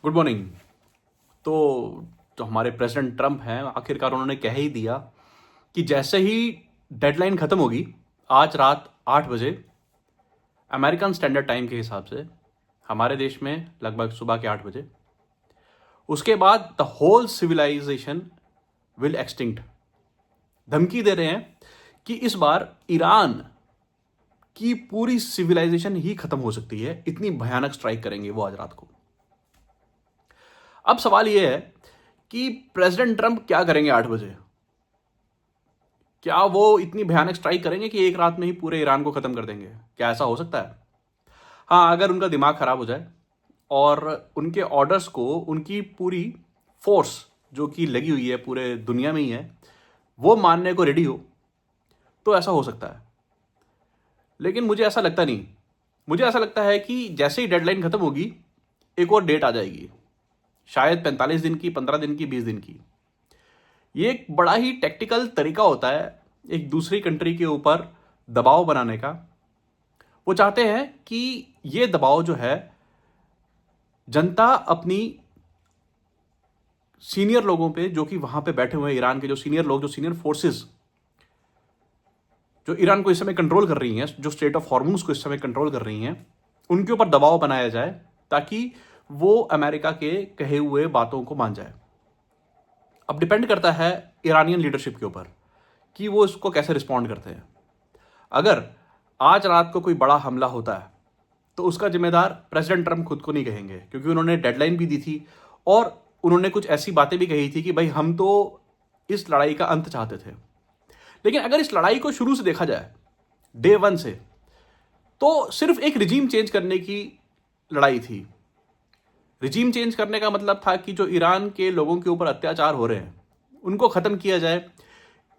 Good morning. तो जो हमारे प्रेसिडेंट ट्रंप हैं, आखिरकार उन्होंने कह ही दिया कि जैसे ही डेडलाइन ख़त्म होगी आज रात 8 बजे अमेरिकन स्टैंडर्ड टाइम के हिसाब से, हमारे देश में लगभग सुबह के 8 बजे, उसके बाद the whole civilization will extinct. धमकी दे रहे हैं कि इस बार ईरान की पूरी सिविलाइजेशन ही खत्म हो सकती है, इतनी भयानक स्ट्राइक करेंगे वो आज रात को। अब सवाल यह है कि प्रेसिडेंट ट्रंप क्या करेंगे 8 बजे? क्या वो इतनी भयानक स्ट्राइक करेंगे कि एक रात में ही पूरे ईरान को खत्म कर देंगे? क्या ऐसा हो सकता है? हाँ, अगर उनका दिमाग खराब हो जाए और उनके ऑर्डर्स को उनकी पूरी फोर्स जो कि लगी हुई है पूरे दुनिया में ही है, वो मानने को रेडी हो, तो ऐसा हो सकता है। लेकिन मुझे ऐसा लगता नहीं। मुझे ऐसा लगता है कि जैसे ही डेडलाइन खत्म होगी एक और डेट आ जाएगी, शायद 45 दिन की, 15 दिन की, 20 दिन की। ये एक बड़ा ही टेक्टिकल तरीका होता है एक दूसरी कंट्री के ऊपर दबाव बनाने का। वो चाहते हैं कि ये दबाव जो है, जनता अपनी सीनियर लोगों पे, जो कि वहां पे बैठे हुए हैं, ईरान के जो सीनियर लोग, जो सीनियर फोर्सेस जो ईरान को इस समय कंट्रोल कर रही हैं, जो स्टेट ऑफ हॉर्मुज को इस समय कंट्रोल कर रही हैं, उनके ऊपर दबाव बनाया जाए ताकि वो अमेरिका के कहे हुए बातों को मान जाए। अब डिपेंड करता है ईरानियन लीडरशिप के ऊपर कि वो इसको कैसे रिस्पॉन्ड करते हैं। अगर आज रात को कोई बड़ा हमला होता है तो उसका जिम्मेदार प्रेसिडेंट ट्रंप खुद को नहीं कहेंगे, क्योंकि उन्होंने डेडलाइन भी दी थी और उन्होंने कुछ ऐसी बातें भी कही थी कि भाई हम तो इस लड़ाई का अंत चाहते थे। लेकिन अगर इस लड़ाई को शुरू से देखा जाए, डे वन से, तो सिर्फ एक रिजीम चेंज करने की लड़ाई थी। रिजीम चेंज करने का मतलब था कि जो ईरान के लोगों के ऊपर अत्याचार हो रहे हैं उनको ख़त्म किया जाए,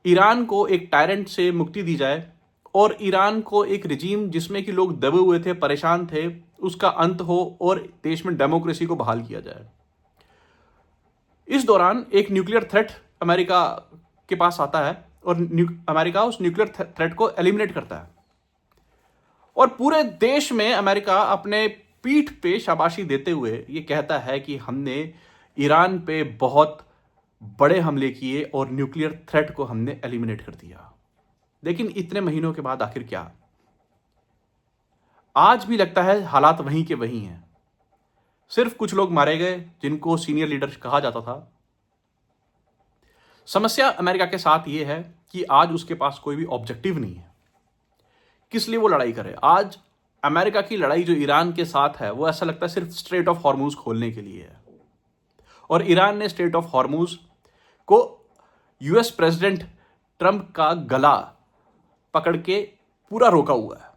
ईरान को एक टायरेंट से मुक्ति दी जाए और ईरान को एक रिजीम जिसमें कि लोग दबे हुए थे, परेशान थे, उसका अंत हो और देश में डेमोक्रेसी को बहाल किया जाए। इस दौरान एक न्यूक्लियर थ्रेट अमेरिका के पास आता है और अमेरिका उस न्यूक्लियर थ्रेट को एलिमिनेट करता है और पूरे देश में अमेरिका अपने पीठ पे शाबाशी देते हुए ये कहता है कि हमने ईरान पे बहुत बड़े हमले किए और न्यूक्लियर थ्रेट को हमने एलिमिनेट कर दिया। लेकिन इतने महीनों के बाद आखिर क्या? आज भी लगता है हालात वहीं के वहीं हैं। सिर्फ कुछ लोग मारे गए जिनको सीनियर लीडर कहा जाता था। समस्या अमेरिका के साथ ये है कि आज उसके पास कोई भी ऑब्जेक्टिव नहीं है। किस लिए वो लड़ाई करे? आज अमेरिका की लड़ाई जो ईरान के साथ है, वो ऐसा लगता है सिर्फ स्ट्रेट ऑफ हॉर्मुज खोलने के लिए है। और ईरान ने स्ट्रेट ऑफ हॉर्मुज को यूएस प्रेसिडेंट ट्रंप का गला पकड़ के पूरा रोका हुआ है।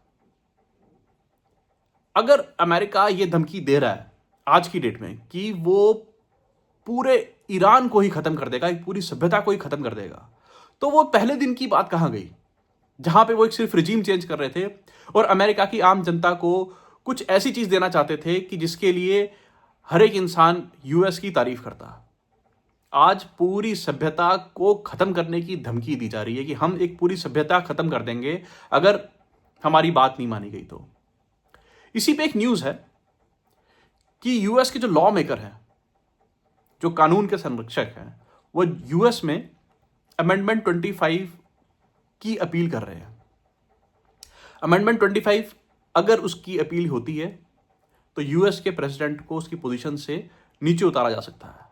अगर अमेरिका ये धमकी दे रहा है आज की डेट में कि वो पूरे ईरान को ही खत्म कर देगा, एक पूरी सभ्यता को ही खत्म कर देगा, तो वो पहले दिन की बात कहां गई जहां पे वो एक सिर्फ रिजीम चेंज कर रहे थे और अमेरिका की आम जनता को कुछ ऐसी चीज देना चाहते थे कि जिसके लिए हर एक इंसान यूएस की तारीफ करता। आज पूरी सभ्यता को खत्म करने की धमकी दी जा रही है कि हम एक पूरी सभ्यता खत्म कर देंगे अगर हमारी बात नहीं मानी गई तो। इसी पे एक न्यूज है कि यूएस के जो लॉ मेकर हैं, जो कानून के संरक्षक हैं, वो यूएस में अमेंडमेंट 25 की अपील कर रहे हैं। अमेंडमेंट 25 अगर उसकी अपील होती है तो यूएस के प्रेसिडेंट को उसकी पोजीशन से नीचे उतारा जा सकता है।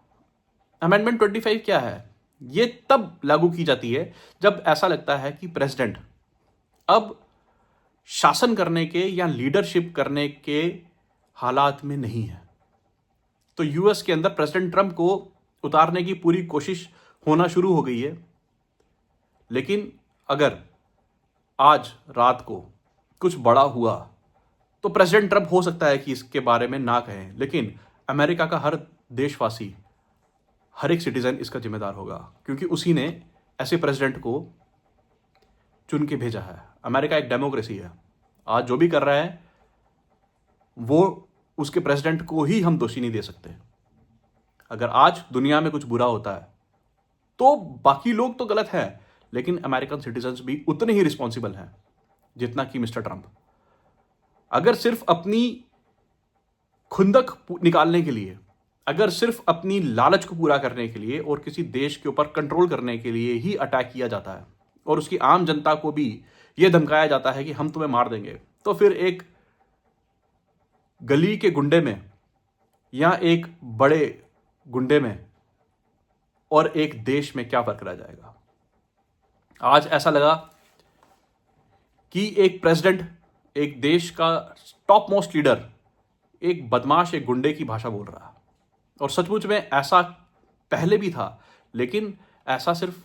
अमेंडमेंट 25 क्या है? ये तब लागू की जाती है जब ऐसा लगता है कि प्रेसिडेंट अब शासन करने के या लीडरशिप करने के हालात में नहीं है। तो यूएस के अंदर प्रेसिडेंट ट्रंप को उतारने की पूरी कोशिश होना शुरू हो गई है। लेकिन अगर आज रात को कुछ बड़ा हुआ तो प्रेसिडेंट ट्रंप हो सकता है कि इसके बारे में ना कहें, लेकिन अमेरिका का हर देशवासी, हर एक सिटीजन इसका जिम्मेदार होगा, क्योंकि उसी ने ऐसे प्रेसिडेंट को चुन के भेजा है। अमेरिका एक डेमोक्रेसी है। आज जो भी कर रहा है वो उसके प्रेसिडेंट को ही हम दोषी नहीं दे सकते। अगर आज दुनिया में कुछ बुरा होता है तो बाकी लोग तो गलत हैं, लेकिन अमेरिकन सिटीजन्स भी उतने ही रिस्पॉन्सिबल हैं जितना कि मिस्टर ट्रंप। अगर सिर्फ अपनी खुंदक निकालने के लिए अगर सिर्फ अपनी लालच को पूरा करने के लिए और किसी देश के ऊपर कंट्रोल करने के लिए ही अटैक किया जाता है और उसकी आम जनता को भी यह धमकाया जाता है कि हम तुम्हें मार देंगे, तो फिर एक गली के गुंडे में या एक बड़े गुंडे में और एक देश में क्या फर्क रह जाएगा? आज ऐसा लगा कि एक प्रेसिडेंट, एक देश का टॉप मोस्ट लीडर, एक बदमाश, एक गुंडे की भाषा बोल रहा है। और सचमुच में ऐसा पहले भी था, लेकिन ऐसा सिर्फ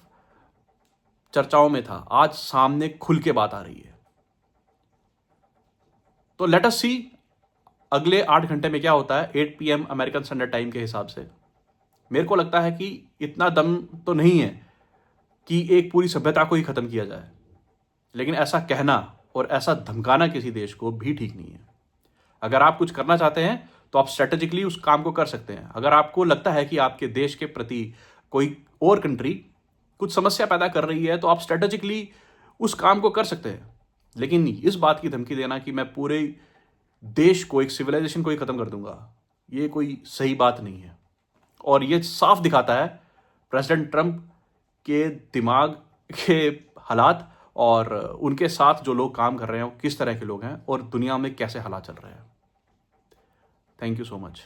चर्चाओं में था। आज सामने खुल के बात आ रही है। तो लेट अस सी अगले 8 घंटे में क्या होता है। 8 PM अमेरिकन स्टैंडर्ड टाइम के हिसाब से मेरे को लगता है कि इतना दम तो नहीं है कि एक पूरी सभ्यता को ही खत्म किया जाए, लेकिन ऐसा कहना और ऐसा धमकाना किसी देश को भी ठीक नहीं है। अगर आप कुछ करना चाहते हैं तो आप स्ट्रेटेजिकली उस काम को कर सकते हैं। अगर आपको लगता है कि आपके देश के प्रति कोई और कंट्री कुछ समस्या पैदा कर रही है तो आप स्ट्रेटेजिकली उस काम को कर सकते हैं, लेकिन इस बात की धमकी देना कि मैं पूरे देश को, एक सिविलाइजेशन को ही खत्म कर दूंगा, ये कोई सही बात नहीं है। और ये साफ दिखाता है प्रेसिडेंट ट्रंप के दिमाग के हालात और उनके साथ जो लोग काम कर रहे हैं वो किस तरह के लोग हैं और दुनिया में कैसे हालात चल रहे हैं। Thank you so much.